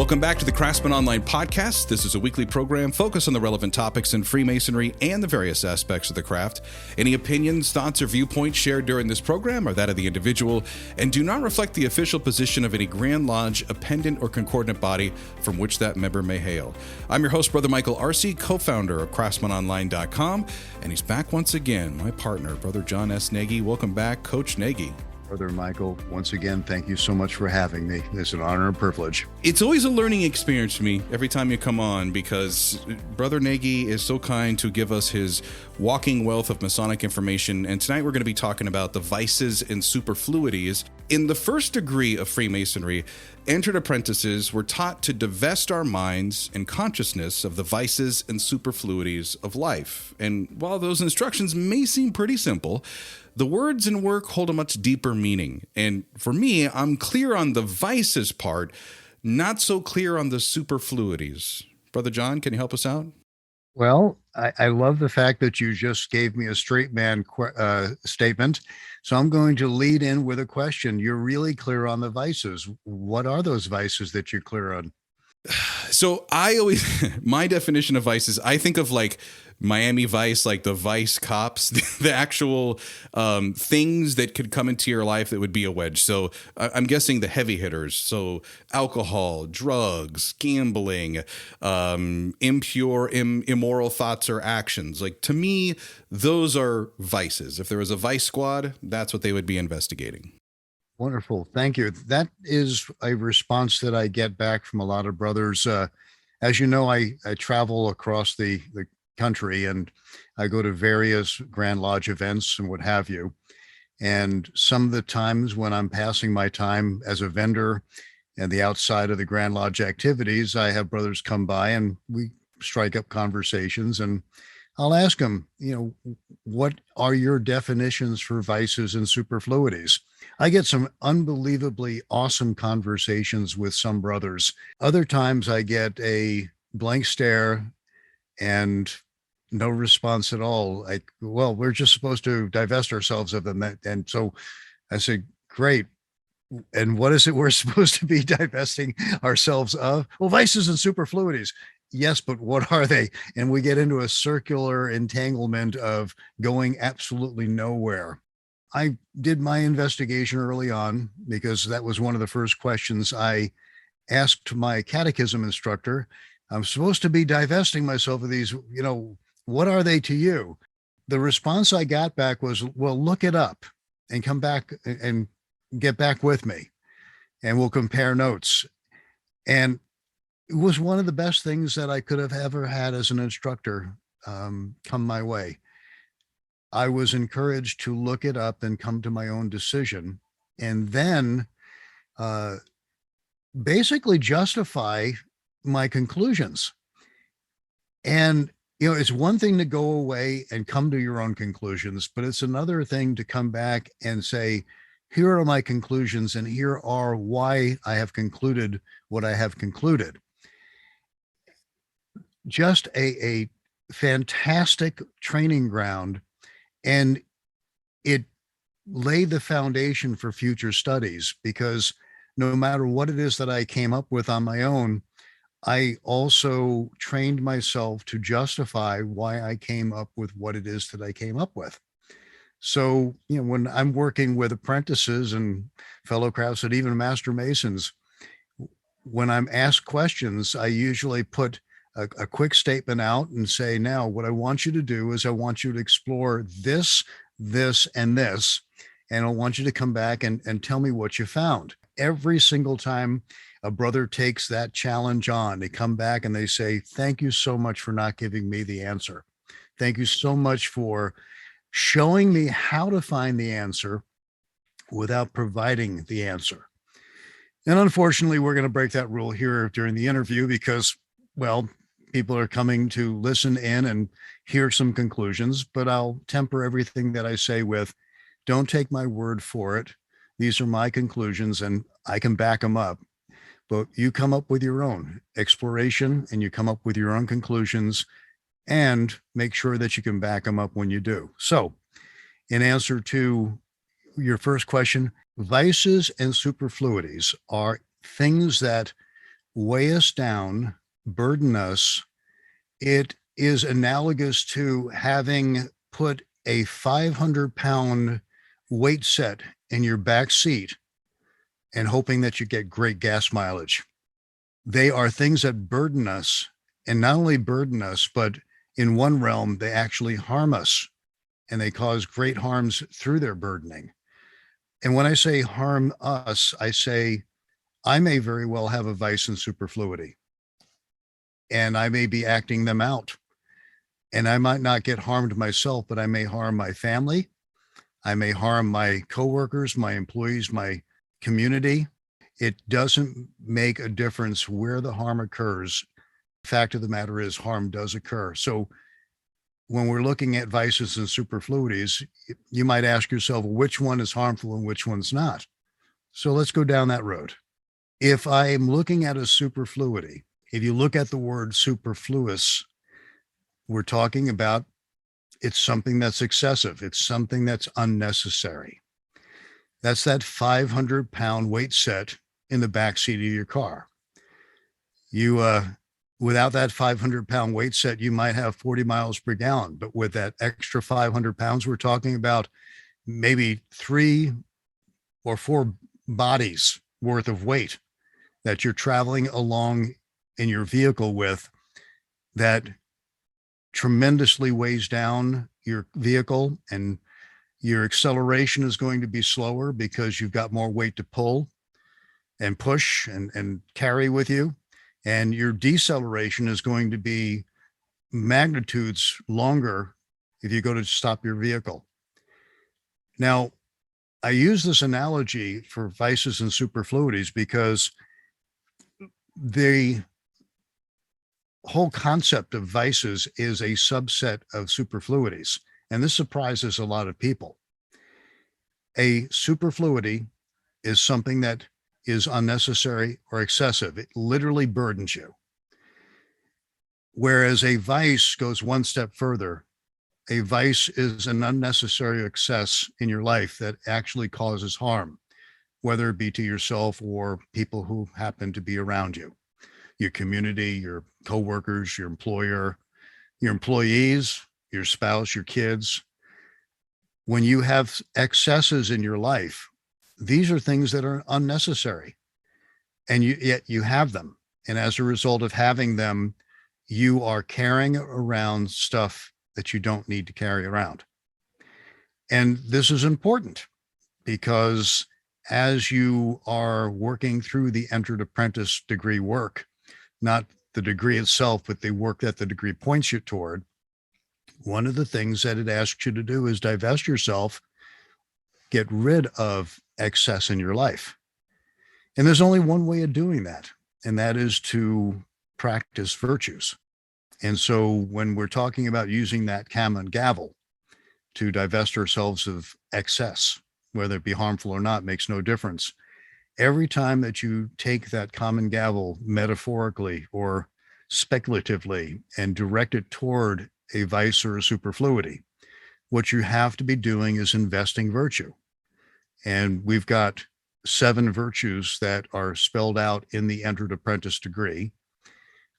Welcome back to the Craftsman Online podcast. This is a weekly program focused on the relevant topics in Freemasonry and the various aspects of the craft. Any opinions, thoughts, or viewpoints shared during this program are that of the individual and do not reflect the official position of any Grand Lodge, appendant, or concordant body from which that member may hail. I'm your host, Brother Michael Arce, co-founder of CraftsmanOnline.com, and he's back once again, my partner, Brother John S. Nagy. Welcome back, Coach Nagy. Brother Michael, once again, thank you so much for having me. It's an honor and privilege. It's always a learning experience for me every time you come on because Brother Nagy is so kind to give us his walking wealth of Masonic information. And tonight we're going to be talking about the vices and superfluities. In the first degree of Freemasonry, entered apprentices were taught to divest our minds and consciousness of the vices and superfluities of life. And while those instructions may seem pretty simple, the words and work hold a much deeper meaning. And for me, I'm clear on the vices part, not so clear on the superfluities. Brother John, can you help us out? Well, I love the fact that you just gave me a straight man statement. So I'm going to lead in with a question. You're really clear on the vices. What are those vices that you're clear on? So my definition of vices, I think of like Miami Vice, like the Vice cops, the actual things that could come into your life that would be a wedge. So I'm guessing the heavy hitters. So alcohol, drugs, gambling, impure, immoral thoughts or actions. Like to me, those are vices. If there was a vice squad, that's what they would be investigating. Wonderful. Thank you. That is a response that I get back from a lot of brothers. As you know, I travel across the country and I go to various Grand Lodge events and what have you. And some of the times when I'm passing my time as a vendor and the outside of the Grand Lodge activities, I have brothers come by and we strike up conversations and I'll ask them, what are your definitions for vices and superfluities? I get some unbelievably awesome conversations with some brothers. Other times I get a blank stare and no response at all. Like, well, we're just supposed to divest ourselves of them. And so I said, great. And what is it we're supposed to be divesting ourselves of? Well, vices and superfluities. Yes, but what are they? And we get into a circular entanglement of going absolutely nowhere. I did my investigation early on because that was one of the first questions I asked my catechism instructor. I'm supposed to be divesting myself of these, what are they to you? The response I got back was, well, look it up and come back and get back with me and we'll compare notes. And it was one of the best things that I could have ever had as an instructor come my way. I was encouraged to look it up and come to my own decision and then basically justify my conclusions. And, it's one thing to go away and come to your own conclusions, but it's another thing to come back and say, here are my conclusions and here are why I have concluded what I have concluded. Just a fantastic training ground. And it laid the foundation for future studies because no matter what it is that I came up with on my own, I also trained myself to justify why I came up with what it is that I came up with. So, when I'm working with apprentices and fellow crafts and even master masons, when I'm asked questions, I usually put a quick statement out and say, now what I want you to do is I want you to explore this, and this, and I want you to come back and tell me what you found. Every single time a brother takes that challenge on, they come back and they say, thank you so much for not giving me the answer. Thank you so much for showing me how to find the answer without providing the answer. And unfortunately, we're going to break that rule here during the interview because, well, people are coming to listen in and hear some conclusions, but I'll temper everything that I say with, don't take my word for it. These are my conclusions and I can back them up, but you come up with your own exploration and you come up with your own conclusions and make sure that you can back them up when you do. So in answer to your first question, vices and superfluities are things that weigh us down, burden us. It is analogous to having put a 500-pound weight set in your back seat and hoping that you get great gas mileage. They are things that burden us, and not only burden us, but in one realm, they actually harm us, and they cause great harms through their burdening. And when I say harm us, I say I may very well have a vice and superfluity, and I may be acting them out. And I might not get harmed myself, but I may harm my family. I may harm my coworkers, my employees, my community. It doesn't make a difference where the harm occurs. Fact of the matter is, harm does occur. So when we're looking at vices and superfluities, you might ask yourself, which one is harmful and which one's not? So let's go down that road. If I'm looking at a superfluity, if you look at the word superfluous, we're talking about it's something that's excessive. It's something that's unnecessary. That's that 500-pound weight set in the backseat of your car. Without that 500-pound weight set, you might have 40 miles per gallon. But with that extra 500 pounds, we're talking about maybe 3 or 4 bodies worth of weight that you're traveling along in your vehicle with, that tremendously weighs down your vehicle, and your acceleration is going to be slower because you've got more weight to pull and push and carry with you. And your deceleration is going to be magnitudes longer if you go to stop your vehicle. Now, I use this analogy for vices and superfluities because the whole concept of vices is a subset of superfluities. And this surprises a lot of people. A superfluity is something that is unnecessary or excessive. It literally burdens you. Whereas a vice goes one step further. A vice is an unnecessary excess in your life that actually causes harm, whether it be to yourself or people who happen to be around you, your community, your coworkers, your employer, your employees, your spouse, your kids. When you have excesses in your life, these are things that are unnecessary, and yet you have them. And as a result of having them, you are carrying around stuff that you don't need to carry around. And this is important because as you are working through the entered apprentice degree work, not the degree itself, but the work that the degree points you toward, one of the things that it asks you to do is divest yourself, get rid of excess in your life. And there's only one way of doing that, and that is to practice virtues. And so when we're talking about using that common gavel to divest ourselves of excess, whether it be harmful or not, makes no difference. Every time that you take that common gavel metaphorically or speculatively and direct it toward a vice or a superfluity, what you have to be doing is investing virtue. And we've got 7 virtues that are spelled out in the entered apprentice degree,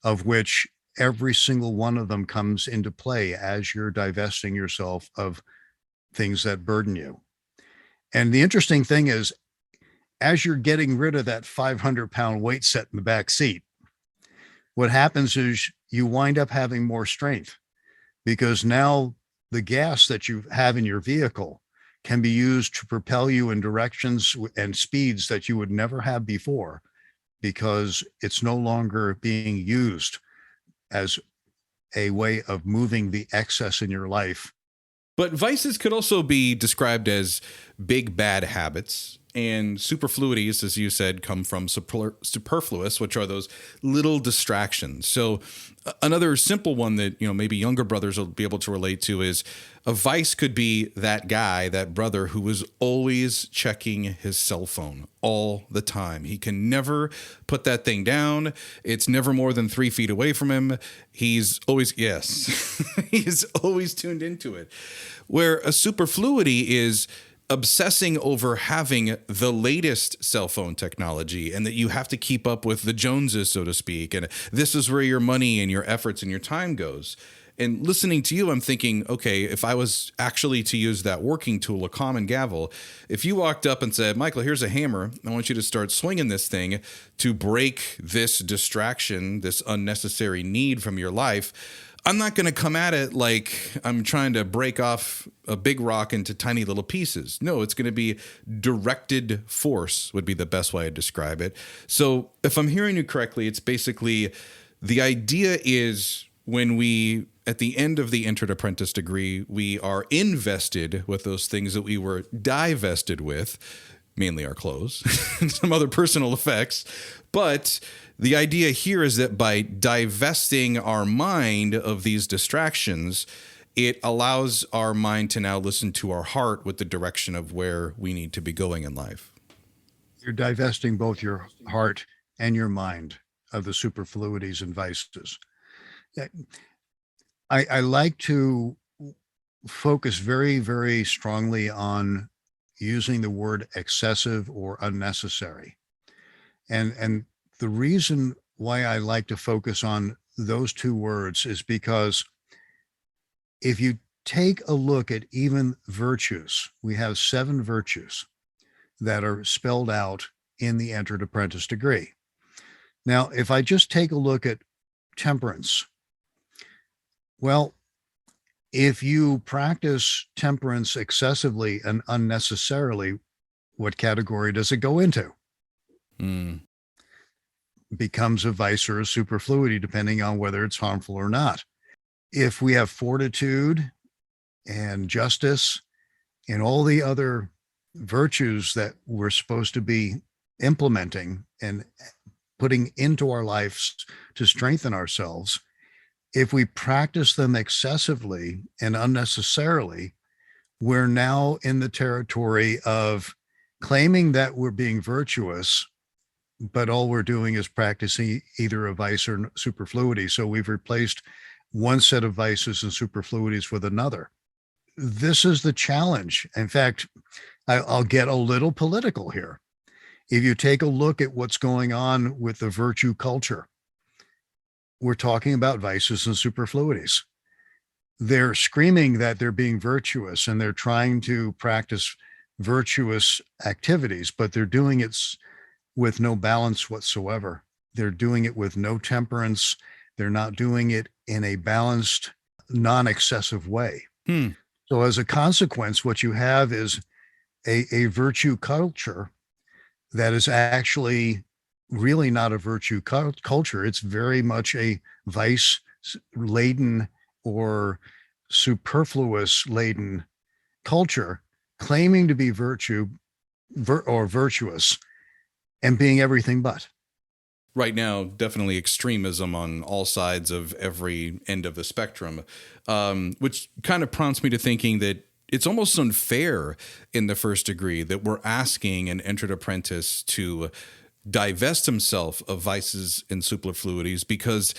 of which every single one of them comes into play as you're divesting yourself of things that burden you. And the interesting thing is, as you're getting rid of that 500-pound weight set in the back seat, what happens is you wind up having more strength, because now the gas that you have in your vehicle can be used to propel you in directions and speeds that you would never have before, because it's no longer being used as a way of moving the excess in your life. But vices could also be described as big bad habits, and superfluities, as you said, come from superfluous, which are those little distractions. So another simple one that, maybe younger brothers will be able to relate to is a vice could be that guy, that brother who is always checking his cell phone all the time. He can never put that thing down. It's never more than 3 feet away from him. He's always, yes, he's always tuned into it. Where a superfluity is obsessing over having the latest cell phone technology and that you have to keep up with the Joneses, so to speak. And this is where your money and your efforts and your time goes. And listening to you, I'm thinking, okay, if I was actually to use that working tool, a common gavel, if you walked up and said, Michael, here's a hammer, I want you to start swinging this thing to break this distraction, this unnecessary need from your life, I'm not going to come at it like I'm trying to break off a big rock into tiny little pieces. No, it's going to be directed force would be the best way to describe it. So if I'm hearing you correctly, it's basically the idea is when we, at the end of the entered apprentice degree, we are invested with those things that we were divested with, mainly our clothes and some other personal effects. But the idea here is that by divesting our mind of these distractions, it allows our mind to now listen to our heart with the direction of where we need to be going in life. You're divesting both your heart and your mind of the superfluities and vices. I like to focus very, very strongly on using the word excessive or unnecessary. And the reason why I like to focus on those two words is because if you take a look at even virtues, we have 7 virtues that are spelled out in the entered apprentice degree. Now, if I just take a look at temperance, well, if you practice temperance excessively and unnecessarily, what category does it go into? Becomes a vice or a superfluity, depending on whether it's harmful or not. If we have fortitude and justice and all the other virtues that we're supposed to be implementing and putting into our lives to strengthen ourselves, if we practice them excessively and unnecessarily, we're now in the territory of claiming that we're being virtuous, but all we're doing is practicing either a vice or superfluity. So we've replaced one set of vices and superfluities with another. This is the challenge. In fact, I'll get a little political here. If you take a look at what's going on with the virtue culture, we're talking about vices and superfluities. They're screaming that they're being virtuous and they're trying to practice virtuous activities, but they're doing it with no balance whatsoever. They're doing it with no temperance. They're not doing it in a balanced, non-excessive way. So as a consequence, what you have is a virtue culture that is actually really not a virtue culture. It's very much a vice laden or superfluous laden culture, claiming to be or virtuous and being everything but. Right now, definitely extremism on all sides of every end of the spectrum, which kind of prompts me to thinking that it's almost unfair in the first degree that we're asking an entered apprentice to divest himself of vices and superfluities, because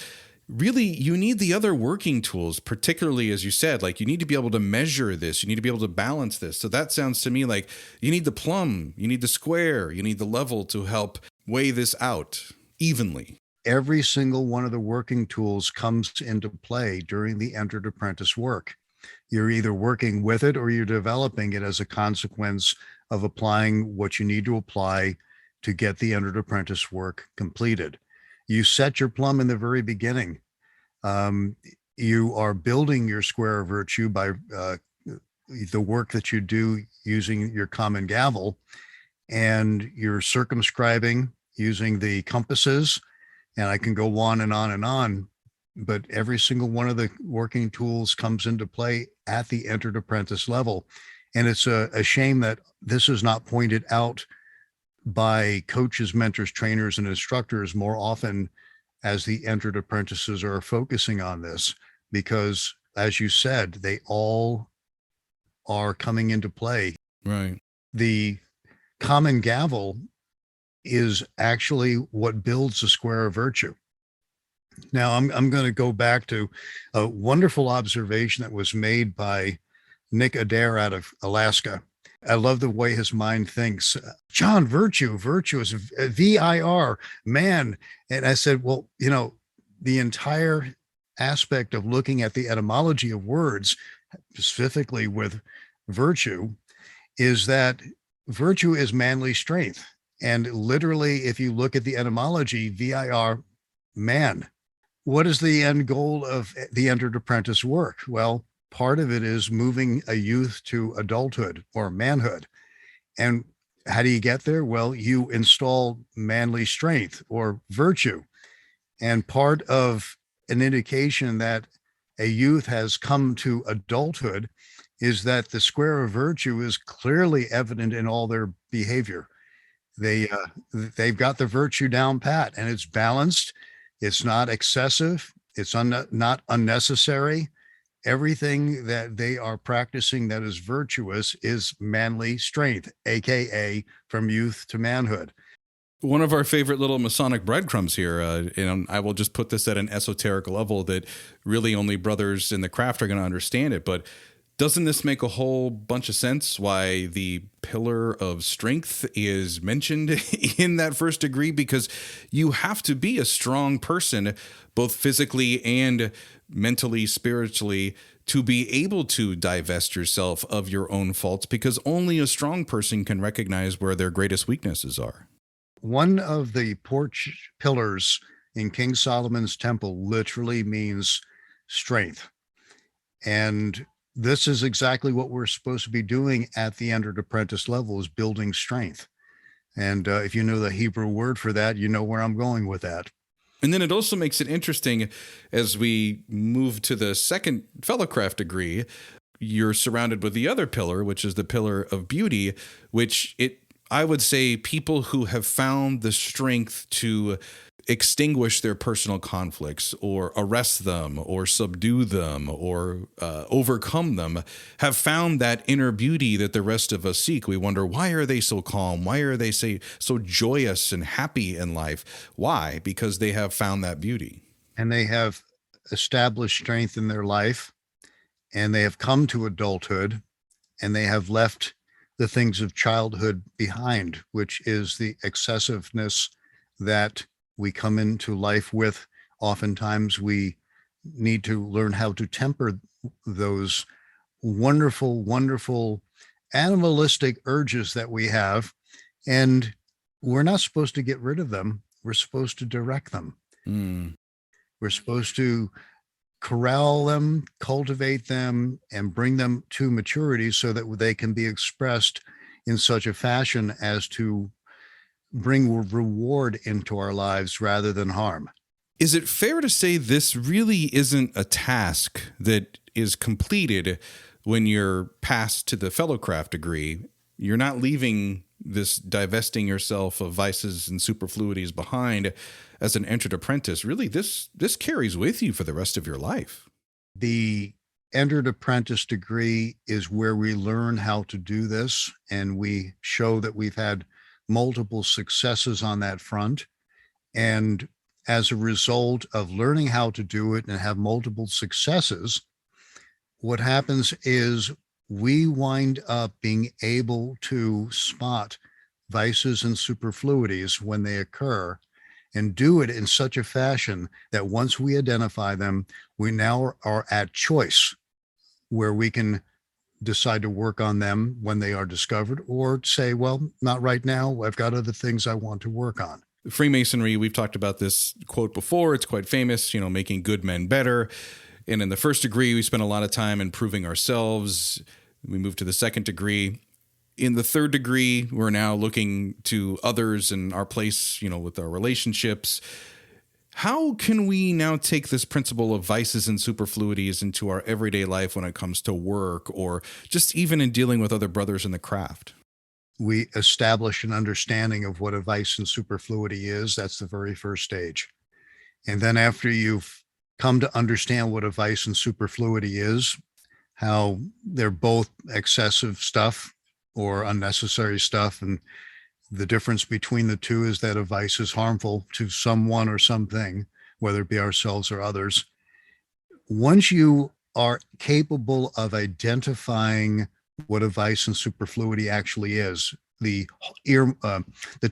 really you need the other working tools, particularly as you said, like you need to be able to measure this, you need to be able to balance this. So that sounds to me like you need the plumb, you need the square, you need the level to help weigh this out evenly. Every single one of the working tools comes into play during the entered apprentice work. You're either working with it or you're developing it as a consequence of applying what you need to apply to get the entered apprentice work completed. You set your plumb in the very beginning. You are building your square of virtue by the work that you do using your common gavel, and you're circumscribing using the compasses, and I can go on and on and on, but every single one of the working tools comes into play at the entered apprentice level. And it's a shame that this is not pointed out by coaches, mentors, trainers, and instructors more often as the entered apprentices are focusing on this, because as you said, they all are coming into play. Right. The common gavel is actually what builds the square of virtue. Now, I'm going to go back to a wonderful observation that was made by Nick Adair out of Alaska. I love the way his mind thinks. John, virtue is VIR, man. And I said, well, the entire aspect of looking at the etymology of words, specifically with virtue, is that virtue is manly strength. And literally, if you look at the etymology, VIR, man, what is the end goal of the entered apprentice work? Well, part of it is moving a youth to adulthood or manhood. And how do you get there? Well, you install manly strength or virtue. And part of an indication that a youth has come to adulthood is that the square of virtue is clearly evident in all their behavior. They've got the virtue down pat, and it's balanced. It's not excessive. It's not unnecessary. Everything that they are practicing that is virtuous is manly strength, aka from youth to manhood. One of our favorite little Masonic breadcrumbs here, and I will just put this at an esoteric level that really only brothers in the craft are going to understand it, but doesn't this make a whole bunch of sense why the pillar of strength is mentioned in that first degree? Because you have to be a strong person, both physically and mentally, spiritually, to be able to divest yourself of your own faults, because only a strong person can recognize where their greatest weaknesses are. One of the porch pillars in King Solomon's temple literally means strength. And this is exactly what we're supposed to be doing at the entered apprentice level, is building strength. And if you know the Hebrew word for that, you know where I'm going with that. And then it also makes it interesting as we move to the second fellowcraft degree. You're surrounded with the other pillar, which is the pillar of beauty, which I would say people who have found the strength to extinguish their personal conflicts or arrest them or subdue them or overcome them have found that inner beauty that the rest of us seek. We wonder, why are they so calm? Why are they so joyous and happy in life? Why? Because they have found that beauty. And they have established strength in their life, and they have come to adulthood, and they have left the things of childhood behind, which is the excessiveness that we come into life with. Oftentimes we need to learn how to temper those wonderful, wonderful animalistic urges that we have. And we're not supposed to get rid of them. We're supposed to direct them. We're supposed to corral them, cultivate them, and bring them to maturity so that they can be expressed in such a fashion as to bring reward into our lives rather than harm. Is it fair to say this really isn't a task that is completed when you're passed to the fellowcraft degree? You're not leaving this divesting yourself of vices and superfluities behind as an entered apprentice. Really, this carries with you for the rest of your life. The entered apprentice degree is where we learn how to do this, and we show that we've had multiple successes on that front. And as a result of learning how to do it and have multiple successes, what happens is we wind up being able to spot vices and superfluities when they occur, and do it in such a fashion that once we identify them, we now are at choice, where we can decide to work on them when they are discovered, or say, well, not right now. I've got other things I want to work on. Freemasonry, we've talked about this quote before. It's quite famous, making good men better. And in the first degree, we spent a lot of time improving ourselves. We moved to the second degree. In the third degree, we're now looking to others and our place, with our relationships. How can we now take this principle of vices and superfluities into our everyday life when it comes to work, or just even in dealing with other brothers in the craft? We establish an understanding of what a vice and superfluity is. That's the very first stage. And then after you've come to understand what a vice and superfluity is, how they're both excessive stuff or unnecessary stuff, and the difference between the two is that a vice is harmful to someone or something, whether it be ourselves or others. Once you are capable of identifying what a vice and superfluity actually is, the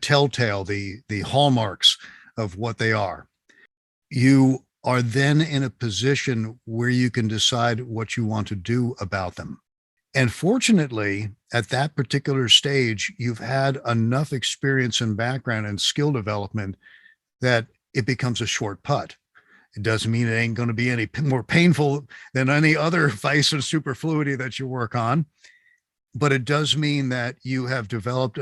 telltale, the hallmarks of what they are. You are then in a position where you can decide what you want to do about them. And fortunately, at that particular stage, you've had enough experience and background and skill development that it becomes a short putt. It doesn't mean it ain't going to be any more painful than any other vice or superfluity that you work on. But it does mean that you have developed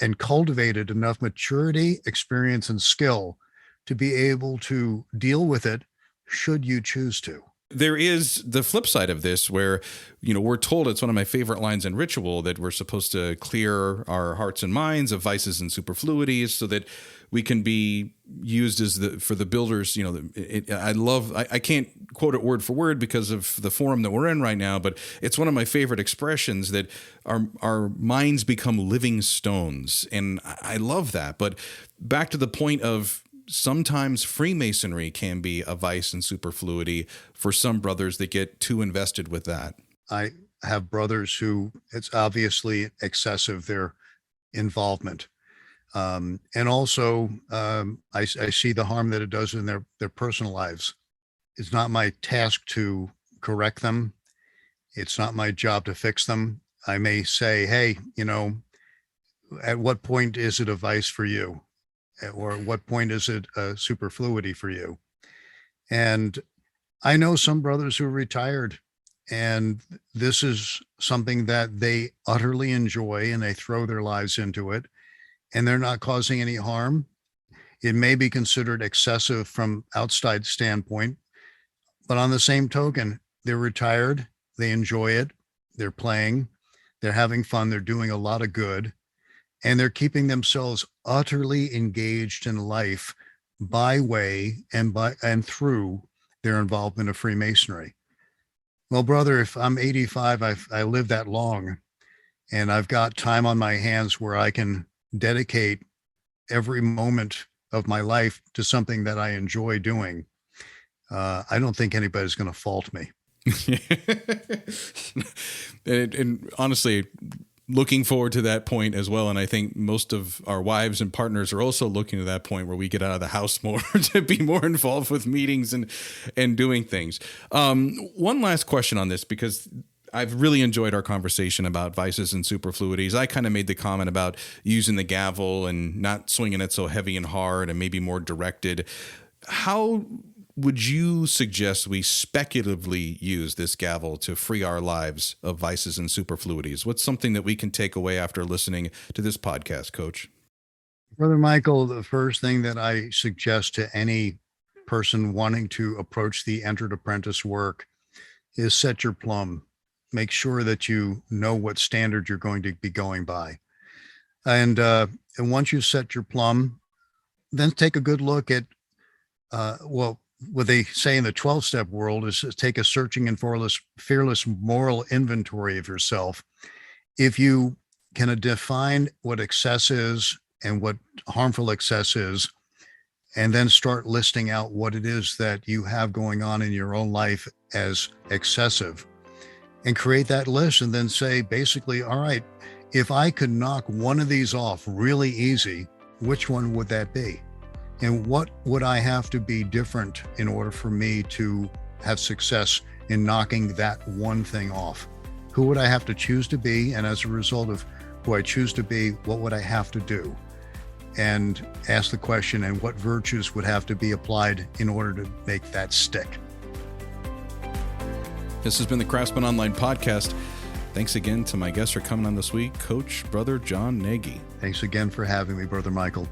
and cultivated enough maturity, experience, and skill to be able to deal with it should you choose to. There is the flip side of this where, we're told, it's one of my favorite lines in ritual, that we're supposed to clear our hearts and minds of vices and superfluities so that we can be used for the builders. I can't quote it word for word because of the forum that we're in right now, but it's one of my favorite expressions, that our minds become living stones. And I love that. But back to the point of, sometimes Freemasonry can be a vice and superfluity for some brothers that get too invested with that. I have brothers who it's obviously excessive, their involvement. And also, I see the harm that it does in their personal lives. It's not my task to correct them. It's not my job to fix them. I may say, hey, at what point is it a vice for you? Or at what point is it a superfluity for you? And I know some brothers who are retired, and this is something that they utterly enjoy, and they throw their lives into it, and they're not causing any harm. It may be considered excessive from outside standpoint, but on the same token, they're retired, they enjoy it, they're playing, they're having fun, they're doing a lot of good, and they're keeping themselves utterly engaged in life by way and through their involvement of Freemasonry. Well, brother, if I'm 85, I lived that long, and I've got time on my hands where I can dedicate every moment of my life to something that I enjoy doing. I don't think anybody's going to fault me. and honestly, looking forward to that point as well. And I think most of our wives and partners are also looking to that point where we get out of the house more to be more involved with meetings and doing things. One last question on this, because I've really enjoyed our conversation about vices and superfluities. I kind of made the comment about using the gavel and not swinging it so heavy and hard and maybe more directed. How would you suggest we speculatively use this gavel to free our lives of vices and superfluities? What's something that we can take away after listening to this podcast, Coach? Brother Michael, the first thing that I suggest to any person wanting to approach the entered apprentice work is set your plumb. Make sure that you know what standard you're going to be going by. And once you set your plumb, then take a good look at, what they say in the 12-step world is take a searching and fearless moral inventory of yourself. If you can define what excess is and what harmful excess is, and then start listing out what it is that you have going on in your own life as excessive, and create that list, and then say, basically, all right, if I could knock one of these off really easy, which one would that be? And what would I have to be different in order for me to have success in knocking that one thing off? Who would I have to choose to be? And as a result of who I choose to be, what would I have to do? And ask the question, and what virtues would have to be applied in order to make that stick? This has been the Craftsman Online Podcast. Thanks again to my guests for coming on this week, Coach Brother John Nagy. Thanks again for having me, Brother Michael.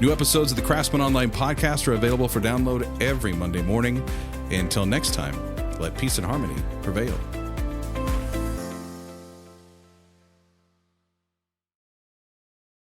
New episodes of the Craftsman Online Podcast are available for download every Monday morning. Until next time, let peace and harmony prevail.